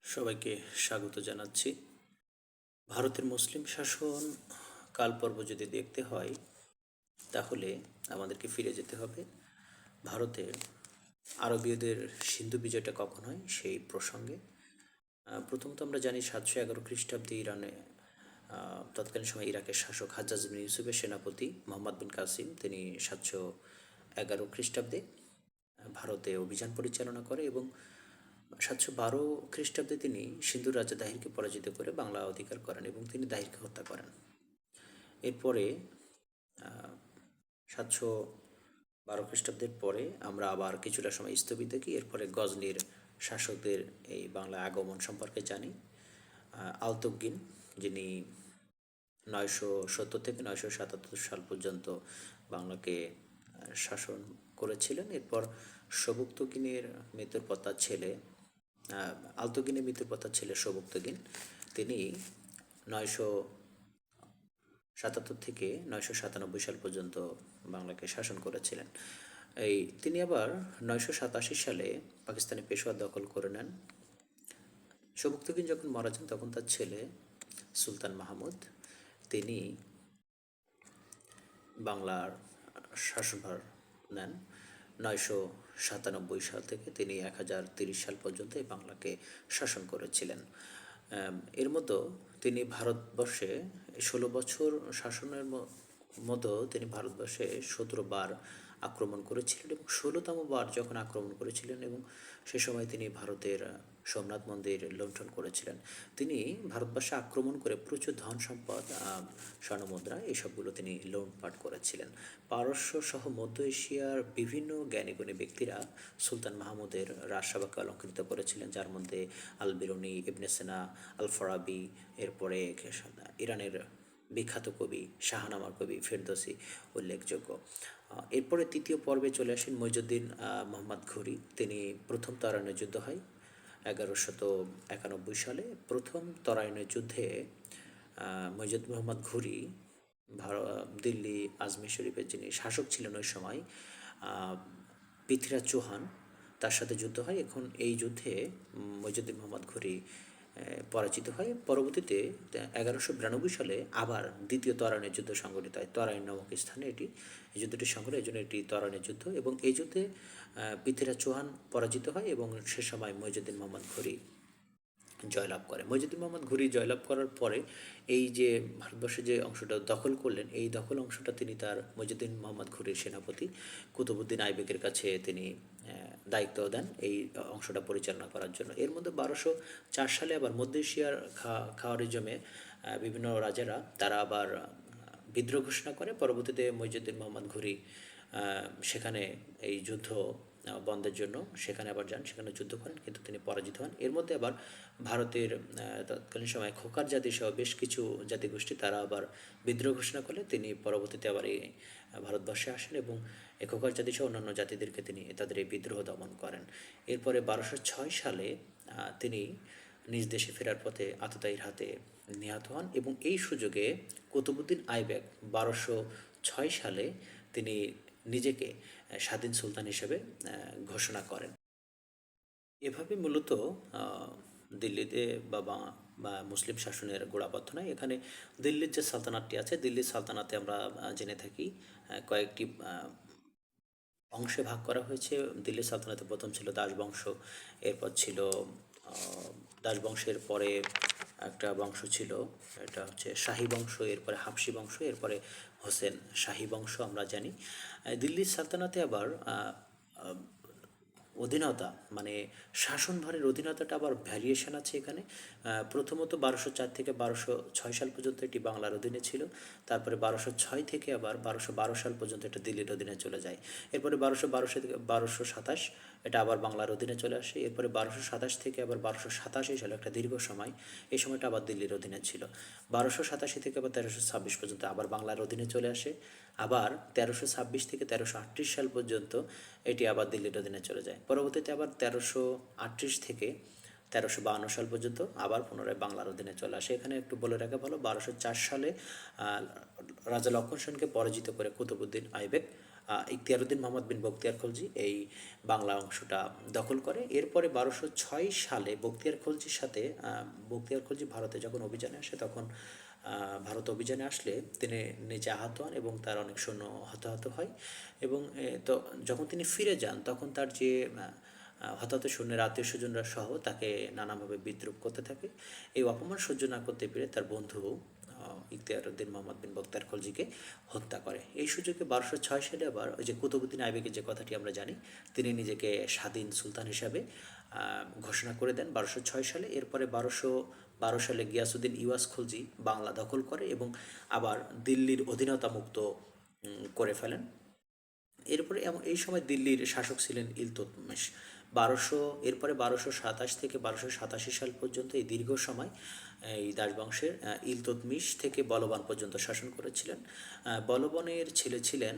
সবাইকে স্বাগত জানাচ্ছি। ভারতের মুসলিম শাসন কালপর্ব যদি দেখতে হয় তাহলে আমাদেরকে ফিরে যেতে হবে ভারতে আরবীয়দের সিন্ধু বিজয়টা কখন হয় সেই প্রসঙ্গে। প্রথমত আমরা জানি 711 খ্রিস্টাব্দে ইরানে তৎকালীন সময় ইরাকের শাসক হাজ্জাজ বিন ইউসুফের সেনাপতি মোহাম্মদ বিন কাসিম তিনি 711 খ্রিস্টাব্দে ভারতে অভিযান পরিচালনা করে এবং 712 খ্রিস্টাব্দে তিনি সিন্ধু রাজা দাহিরকে পরাজিত করে বাংলা অধিকার করেন এবং তিনি দাহিরকে হত্যা করেন। এরপরে 712 খ্রিস্টাব্দের পরে আমরা আবার কিছুটা সময় স্থবির দেখি। এরপরে গজনির শাসকদের এই বাংলা আগমন সম্পর্কে জানি। আলতুগিন যিনি 970 থেকে 977 সাল পর্যন্ত বাংলাকে শাসন করেছিলেন। এরপর সবুক্তগিনের মৃত্যুর পর তার ছেলে আলতুগিনের মৃত্যুর পর তার ছেলে সবুক্তগিন তিনি 977 থেকে 997 সাল পর্যন্ত বাংলাকে শাসন করেছিলেন। তিনি আবার 987 সালে পাকিস্তানি পেশোয়ার দখল করে নেন। সবুক্তগিন যখন মারা যান তখন তার ছেলে সুলতান মাহমুদ তিনি বাংলার শাসনভার নেন 997 সাল থেকে তিনি 1030 সাল পর্যন্ত এই বাংলাকে শাসন করেছিলেন। এর মতো তিনি ভারতবর্ষে 16 বছর শাসনের মতো তিনি ভারতবর্ষে 17 বার আক্রমণ করেছিলেন এবং 16তম বার যখন আক্রমণ করেছিলেন এবং সে সময় তিনি ভারতের সোমনাথ মন্দির লুণ্ঠন করেছিলেন। তিনি ভারতবর্ষে আক্রমণ করে প্রচুর ধন সম্পদ, স্বর্ণমুদ্রা এইসবগুলো তিনি লুটপাট করেছিলেন। পারস্য সহ মধ্য এশিয়ার বিভিন্ন জ্ঞানীগুণী ব্যক্তিরা সুলতান মাহমুদের রাজসভাকে অলঙ্কৃত করেছিলেন, যার মধ্যে আল বিরুনি, ইবনে সিনা, আল ফারাবি, এরপরে ইরানের বিখ্যাত কবি শাহনামার কবি ফেরদৌসি উল্লেখযোগ্য। এরপরে তৃতীয় পর্বে চলে আসেন মইজুদ্দিন মোহাম্মদ ঘুরি। তিনি প্রথম তরাইনের যুদ্ধ হয় 1191 সালে। প্রথম তরাইনের যুদ্ধে মইজুদ্দিন মোহাম্মদ ঘুরি দিল্লি আজমির শরীফের যিনি শাসক ছিলেন ওই সময় পৃথ্বীরাজ চৌহান তার সাথে যুদ্ধ হয়। এখন এই যুদ্ধে মইজুদ্দিন মোহাম্মদ ঘুরি পরাজিত হয়। পরবর্তীতে 1192 সালে আবার দ্বিতীয় তরাইনের যুদ্ধ সংঘটিত হয়। তরাইন নামক স্থানে এই যুদ্ধটি সংঘটিত, এই জন্য এটি তরাইনের যুদ্ধ এবং এই যুদ্ধে পৃথ্বীরাজ চৌহান পরাজিত হয় এবং সে সময় মইজুদ্দিন মোহাম্মদ ঘুরি জয়লাভ করে। মইজুদ্দিন মোহাম্মদ ঘুরি জয়লাভ করার পরে এই যে ভারতবর্ষে যে অংশটা দখল করলেন, এই দখল অংশটা তিনি তার মইজুদ্দিন মোহাম্মদ ঘুরির সেনাপতি কুতুবুদ্দিন আইবেকের কাছে তিনি দায়িত্ব দেন এই অংশটা পরিচালনা করার জন্য। এর মধ্যে 1204 সালে আবার মধ্য এশিয়ার খাওয়ারিজমে বিভিন্ন রাজারা তারা আবার বিদ্রোহ ঘোষণা করে। পরবর্তীতে মইজুদ্দিন মোহাম্মদ ঘুরি সেখানে এই যুদ্ধ বন্ধের জন্য সেখানে আবার যান, সেখানে যুদ্ধ করেন, কিন্তু তিনি পরাজিত হন। এর মধ্যে আবার ভারতের তৎকালীন সময় খোকার জাতি সহ বেশ কিছু জাতিগোষ্ঠী তারা আবার বিদ্রোহ ঘোষণা করলে তিনি পরবর্তীতে আবার এই ভারতবর্ষে আসেন এবং এই খোকার জাতি সহ অন্যান্য জাতিদেরকে তিনি তাদের এই বিদ্রোহ দমন করেন। এরপরে 1206 সালে তিনি নিজ দেশে ফেরার পথে আততায়ীর হাতে নিহত হন এবং এই সুযোগে কুতুবুদ্দিন আইবেক 1206 সালে তিনি নিজেকে স্বাধীন সুলতান হিসেবে ঘোষণা করেন। এভাবে মূলত দিল্লিতে বা মুসলিম শাসনের গোড়াপত্তনায় এখানে দিল্লির যে সালতানাতটি আছে, দিল্লির সালতানাতে আমরা জেনে থাকি কয়েকটি অংশে ভাগ করা হয়েছে। দিল্লি সালতানাতে প্রথম ছিল দাস বংশ, এরপর ছিল দাস বংশের পরে একটা বংশ ছিল, এটা হচ্ছে শাহী বংশ, এরপরে হাবশি বংশ, এরপরে হোসেন শাহী বংশ আমরা জানি। দিল্লির সালতানাতে আবার অধীনতা মানে শাসনভারের অধীনতাটা আবার ভ্যারিয়েশন আছে এখানে। প্রথমত 1204 থেকে 1206 সাল পর্যন্ত এটি বাংলার অধীনে ছিল। তারপরে 1206 থেকে আবার 1212 সাল পর্যন্ত এটা দিল্লির অধীনে চলে যায়। এরপরে 1212 থেকে 1227 এটা আবার বাংলার অধীনে চলে আসে। এরপরে 1227 থেকে আবার 1287 সালে একটা দীর্ঘ সময়, এই সময়টা আবার দিল্লির অধীনে ছিল। 1287 থেকে আবার 1326 পর্যন্ত আবার বাংলার অধীনে চলে আসে। আবার 1326 থেকে 1338 সাল পর্যন্ত এটি আবার দিল্লির অধীনে চলে যায়। পরবর্তীতে আবার 1338 থেকে 1352 সাল পর্যন্ত আবার পুনরায় বাংলার অধীনে চলে আসে। এখানে একটু বলে রাখা ভালো, 1204 সালে রাজা লক্ষণ সেনকে পরাজিত করে কুতুবুদ্দিন আইবেক ইখতিয়ারউদ্দিন মোহাম্মদ বিন বখতিয়ার খলজি এই বাংলা অংশটা দখল করে। এরপরে 1206 সালে বখতিয়ার খলজির সাথে বখতিয়ার খলজি ভারতে যখন অভিযানে আসে, তখন ভারত অভিযানে আসলে তিনি নিজে আহত হন এবং তার অনেক সৈন্য হতাহত হয়। এবং তো যখন তিনি ফিরে যান, তখন তার যে হতাহত সৈন্যের আত্মীয় স্বজনরা সহ তাকে নানাভাবে বিদ্রূপ করতে থাকে। এই অপমান সহ্য না করতে পেরে তার বন্ধু ইখতিয়ারউদ্দিন মোহাম্মদ বিন বখতিয়ার খলজিকে হত্যা করে। এই সুযোগে 1206 সালে আবার ওই যে কুতুবউদ্দিন আইবেকের যে কথাটি আমরা জানি, তিনি নিজেকে স্বাধীন সুলতান হিসাবে ঘোষণা করে দেন 1206 সালে। এরপরে 1212 সালে গিয়াসউদ্দিন ইউয়াস খলজি বাংলা দখল করে এবং আবার দিল্লির অধীনতা মুক্ত করে ফেলেন। এরপরে এই সময় দিল্লির শাসক ছিলেন ইলতুৎমিশ। এরপরে 1227 থেকে 1287 সাল পর্যন্ত এই দীর্ঘ সময় এই দাসবংশের ইলতুৎমিশ থেকে বলবান পর্যন্ত শাসন করেছিলেন। বলবানের ছেলে ছিলেন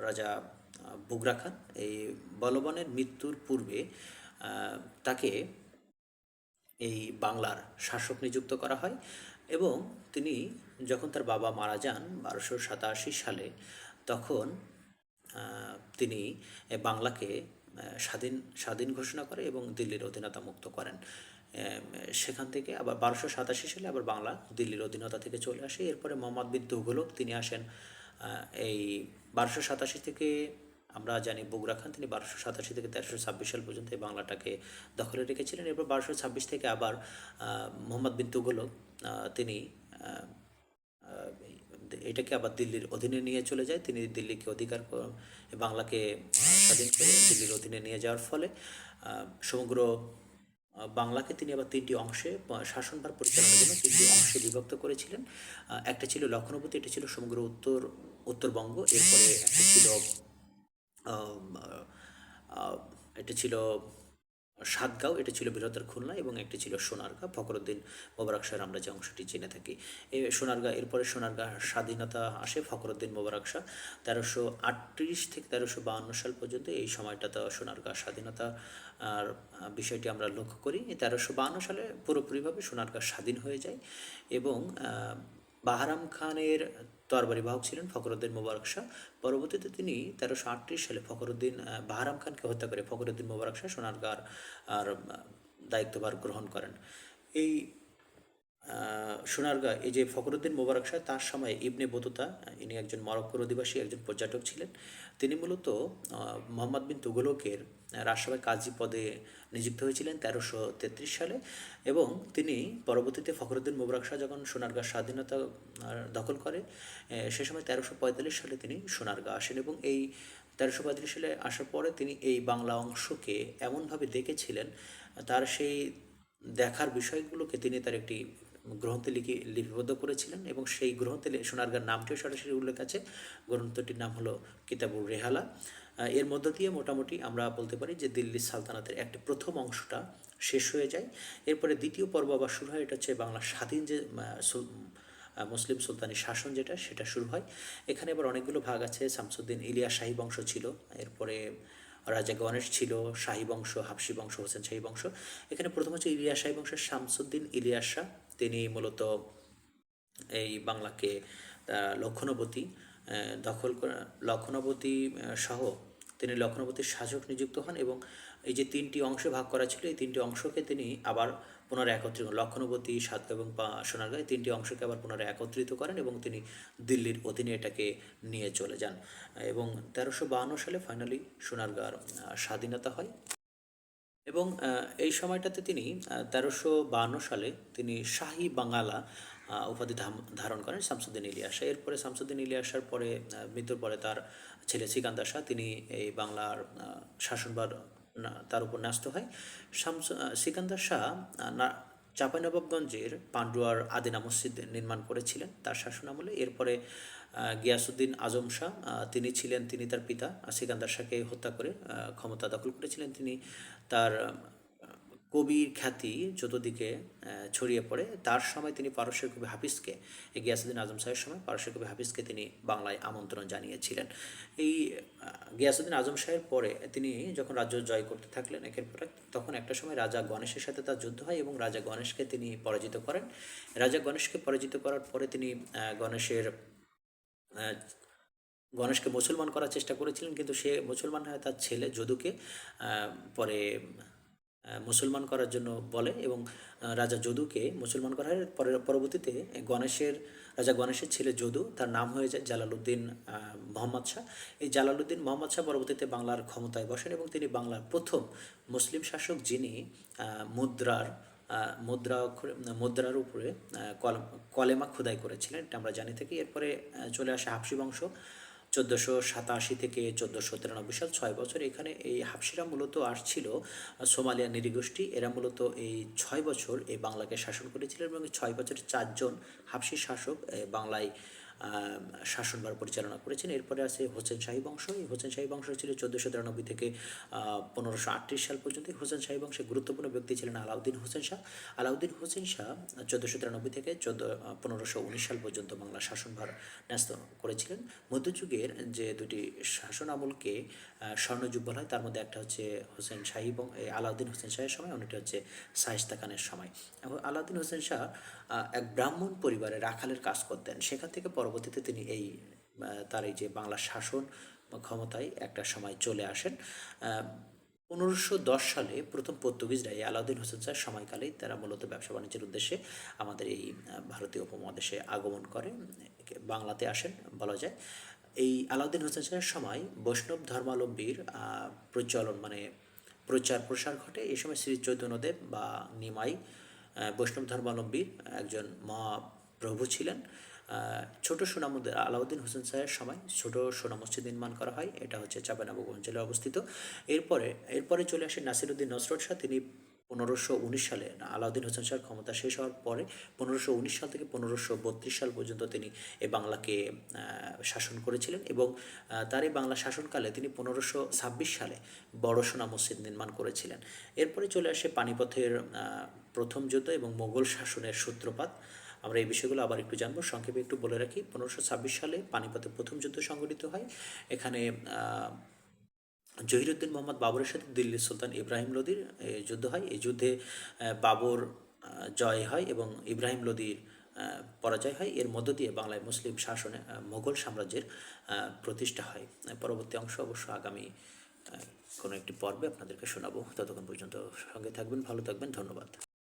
রাজা বুগরা খান। এই বলবানের মৃত্যুর পূর্বে তাকে এই বাংলার শাসক নিযুক্ত করা হয় এবং তিনি যখন তার বাবা মারা যান 1287 সালে, তখন তিনি বাংলাকে স্বাধীন স্বাধীন ঘোষণা করে এবং দিল্লির অধীনতা মুক্ত করেন। সেখান থেকে আবার 1287 সালে আবার বাংলা দিল্লির অধীনতা থেকে চলে আসে। এরপরে মোহাম্মদ বিন তুঘলক তিনি আসেন এই 1287 থেকে, আমরা জানি বগুড়া খান তিনি 1287 থেকে 1326 সাল পর্যন্ত এই বাংলাটাকে দখলে রেখেছিলেন। এরপর 1226 থেকে আবার মোহাম্মদ বিন তুঘলক তিনি এটাকে আবার দিল্লির অধীনে নিয়ে চলে যায়। তিনি দিল্লিকে বাংলাকে স্বাধীন করে দিল্লির অধীনে নিয়ে যাওয়ার ফলে সমগ্র বাংলাকে তিনি আবার তিনটি অংশে শাসনভার পরিচালনার জন্য তিনটি অংশে বিভক্ত করেছিলেন। একটা ছিল লক্ষ্ণৌপতি, এটা ছিল সমগ্র উত্তরবঙ্গ। এরপরে একটা ছিল এটা ছিল সাতগাঁও, এটা ছিল বৃহত্তর খুলনা, এবং একটি ছিল সোনারগাঁ, ফখরুদ্দিন মোবারক শাহের আমরা যে অংশটি জেনে থাকি। এই সোনারগাঁ, এরপরে সোনারগাঁ স্বাধীনতা আসে ফখরুদ্দিন মোবারক শাহ 1338 থেকে 1352 সাল পর্যন্ত। এই সময়টাতে সোনারগাঁ স্বাধীনতা আর বিষয়টি আমরা লক্ষ্য করি। 1352 সালে পুরোপুরিভাবে সোনারগাঁ স্বাধীন হয়ে যায় এবং বাহারাম খানের তরবারি বাহক ছিলেন ফখরুদ্দিন মোবারক শাহ। পরবর্তীতে তিনি 1338 সালে বাহারাম খানকে হত্যা করে ফখরুদ্দিন মোবারক শাহ সোনারগাঁর আর দায়িত্বভার গ্রহণ করেন। এই সোনারগাঁ, এই যে ফখরুদ্দিন মোবারক শাহ, তার সময় ইবনে বতুতা, ইনি একজন মরক্কোর অধিবাসী, একজন পর্যটক ছিলেন। তিনি মূলত মোহাম্মদ বিন তুঘলকের রাজসভায় কাজী পদে নিযুক্ত হয়েছিলেন 1333 সালে এবং তিনি পরবর্তীতে ফখরুদ্দিন মোবারক শাহ যখন সোনারগাঁ স্বাধীনতা দখল করে, সে সময় 1345 সালে তিনি সোনারগাঁ আসেন এবং এই 1335 সালে আসার পরে তিনি এই বাংলা অংশকে এমনভাবে দেখেছিলেন, তার সেই দেখার বিষয়গুলোকে তিনি তার একটি গ্রন্থে লিপিবদ্ধ করেছিলেন এবং সেই গ্রন্থে সোনারগাঁর নামটিও সরাসরি উল্লেখ আছে। গ্রন্থটির নাম হলো কিতাবুর রেহালা। এর মধ্য দিয়ে মোটামুটি আমরা বলতে পারি যে দিল্লি সালতানাতের একটি প্রথম অংশটা শেষ হয়ে যায়। এরপরে দ্বিতীয় পর্ব আবার শুরু হয়, এটা হচ্ছে বাংলা স্বাধীন যে মুসলিম সুলতানি শাসন সেটা শুরু হয়। এখানে আবার অনেকগুলো ভাগ আছে। শামসুদ্দিন ইলিয়াস শাহী বংশ ছিল, এরপরে রাজা গণেশ ছিল, শাহী বংশ, হাবশি বংশ, হোসেন শাহী বংশ। এখানে প্রথম হচ্ছে ইলিয়াস শাহী বংশের শামসুদ্দিন ইলিয়াস শাহ। তিনি মূলত এই বাংলাকে লক্ষ্ণৌপতি দখল করা, লক্ষ্ণৌপতি সহ তিনি লক্ষ্ণৌপতির শাসক নিযুক্ত হন এবং এই যে তিনটি অংশে ভাগ করা ছিল, এই তিনটি অংশকে তিনি আবার পুনরায় একত্রিত, লক্ষ্ণৌপতি, সাতগাঁও এবং সোনারগাঁ, এই তিনটি অংশকে আবার পুনরায় একত্রিত করেন এবং তিনি দিল্লির অধীনে এটাকে নিয়ে চলে যান এবং 1352 সালে ফাইনালি সোনারগাঁর স্বাধীনতা হয়। এবং এই সময়টাতে তিনি 1352 সালে তিনি শাহী বাঙ্গালা উপাধি ধারণ করেন শামসুদ্দিন ইলিয়াস শাহ। এরপরে শামসুদ্দিন ইলিয়াস শাহর পরে মৃত্যুর পরে তার ছেলে সিকান্দার শাহ তিনি এই বাংলার শাসনভার তার উপর ন্যস্ত হয়। সিকান্দার শাহ চাঁপাইনবাবগঞ্জের পান্ডুয়ার আদিনা মসজিদ নির্মাণ করেছিলেন তার শাসনামলে। এরপরে গিয়াসউদ্দিন আজম শাহ তিনি তার পিতা সিকান্দার শাহকে হত্যা করে ক্ষমতা দখল করেছিলেন। তিনি তার কবির খ্যাতি চতুর্দিকে ছড়িয়ে পড়ে। তার সময় তিনি পারস্যের কবি হাফিজকে, গিয়াসউদ্দিন আজম শাহের সময় পারস্যের কবি হাফিজকে তিনি বাংলায় আমন্ত্রণ জানিয়েছিলেন। এই গিয়াসউদ্দিন আজম শাহের পরে তিনি যখন রাজ্য জয় করতে থাকলেন একের পর এক, তখন একটা সময় রাজা গণেশের সাথে তার যুদ্ধ হয় এবং রাজা গণেশকে তিনি পরাজিত করেন। রাজা গণেশকে পরাজিত করার পরে তিনি গণেশের গণেশকে মুসলমান করার চেষ্টা করেছিলেন, কিন্তু সে মুসলমান হয় তার ছেলে যদুকে পরে মুসলমান করার জন্য বলে, এবং রাজা যদুকে মুসলমান করা হয়। পরবর্তীতে রাজা গণেশের ছেলে যদু, তার নাম হয়ে যায় জালালউদ্দিন মোহাম্মদ শাহ। এই জালালউদ্দিন মোহাম্মদ শাহ পরবর্তীতে বাংলার ক্ষমতায় বসেন, এবং তিনি বাংলার প্রথম মুসলিম শাসক যিনি মুদ্রার মুদ্রার উপরে কলেমা খোদাই করেছিলেন, এটা আমরা জানি থাকি। এরপরে চলে আসে হাবশি বংশ 1487 থেকে 1493 সাল, 6 বছর। এখানে এই হাবশিরা মূলত আসছিল সোমালিয়া নৃগোষ্ঠী। এরা মূলত এই 6 বছর এই বাংলাকে শাসন করেছিলেন, এবং এই 6 বছরে 4জন হাবশি শাসক বাংলায় শাসনভার পরিচালনা করেছেন। এরপরে আছে হোসেন শাহী বংশ। এই হোসেন শাহী বংশ ছিল 1493 থেকে 1538 সাল পর্যন্ত। হোসেন শাহী বংশের গুরুত্বপূর্ণ ব্যক্তি ছিলেন আলাউদ্দিন হোসেন শাহ। আলাউদ্দিন হোসেন শাহ 1493 থেকে 1519 সাল পর্যন্ত বাংলা শাসনভার ন্যস্ত করেছিলেন। মধ্যযুগের যে দুটি শাসন আমলকে স্বর্ণযুগ বলা হয়, তার মধ্যে একটা হচ্ছে হোসেন শাহী আলাউদ্দিন হোসেন শাহের সময়, অন্যটি হচ্ছে শায়েস্তা খানের সময়। এবং আলাউদ্দিন হোসেন শাহ এক ব্রাহ্মণ পরিবারে রাখালের কাজ করতেন। সেখান থেকে পরবর্তীতে তিনি তার এই যে বাংলা শাসন ক্ষমতায় একটা সময় চলে আসেন। 1510 সালে প্রথম পর্তুগিজরা এই আলাউদ্দিন হোসেন শাহের সময়কালেই তারা মূলত ব্যবসা বাণিজ্যের উদ্দেশ্যে আমাদের এই ভারতীয় উপমহাদেশে আগমন করে, বাংলাতে আসেন বলা যায়। এই আলাউদ্দিন হোসেন শাহের সময় বৈষ্ণব ধর্মাবলম্বীর প্রচলন, মানে প্রচার প্রসার ঘটে। এই সময় শ্রী চৈতন্যদেব বা নিমাই বৈষ্ণব ধর্মাবলম্বীর একজন মহাপ্রভু ছিলেন। ছোট সোনা আলাউদ্দিন হোসেন শাহের সময় ছোট সোনা মসজিদ নির্মাণ করা হয়, এটা হচ্ছে চাঁপাইনবাবগঞ্জ অঞ্চলে অবস্থিত। এরপরে চলে আসেন নাসিরউদ্দিন নসরত শাহ। তিনি 1519 সালে আলাউদ্দিন হোসেন শাহর ক্ষমতা শেষ হওয়ার পরে 1519 সাল থেকে 1532 সাল পর্যন্ত তিনি এই বাংলাকে শাসন করেছিলেন, এবং তার এই বাংলা শাসনকালে তিনি 1526 সালে বড় সোনা মসজিদ নির্মাণ করেছিলেন। এরপরে চলে আসে পানিপথের প্রথম যুদ্ধ এবং মোগল শাসনের সূত্রপাত। আমরা এই বিষয়গুলো আবার একটু জানবো, সংক্ষেপে একটু বলে রাখি। 1526 সালে পানিপথে প্রথম যুদ্ধ সংঘটিত হয়। এখানে জহিরুদ্দিন মোহাম্মদ বাবরের সাথে দিল্লির সুলতান ইব্রাহিম লোদির যুদ্ধ হয়। এই যুদ্ধে বাবর জয় হয় এবং ইব্রাহিম লোদির পরাজয় হয়। এর মধ্য দিয়ে বাংলায় মুসলিম শাসনে মোগল সাম্রাজ্যের প্রতিষ্ঠা হয়। পরবর্তী অংশ অবশ্য আগামী কোনো একটি পর্বে আপনাদেরকে শোনাবো। ততক্ষণ পর্যন্ত সঙ্গে থাকবেন, ভালো থাকবেন, ধন্যবাদ।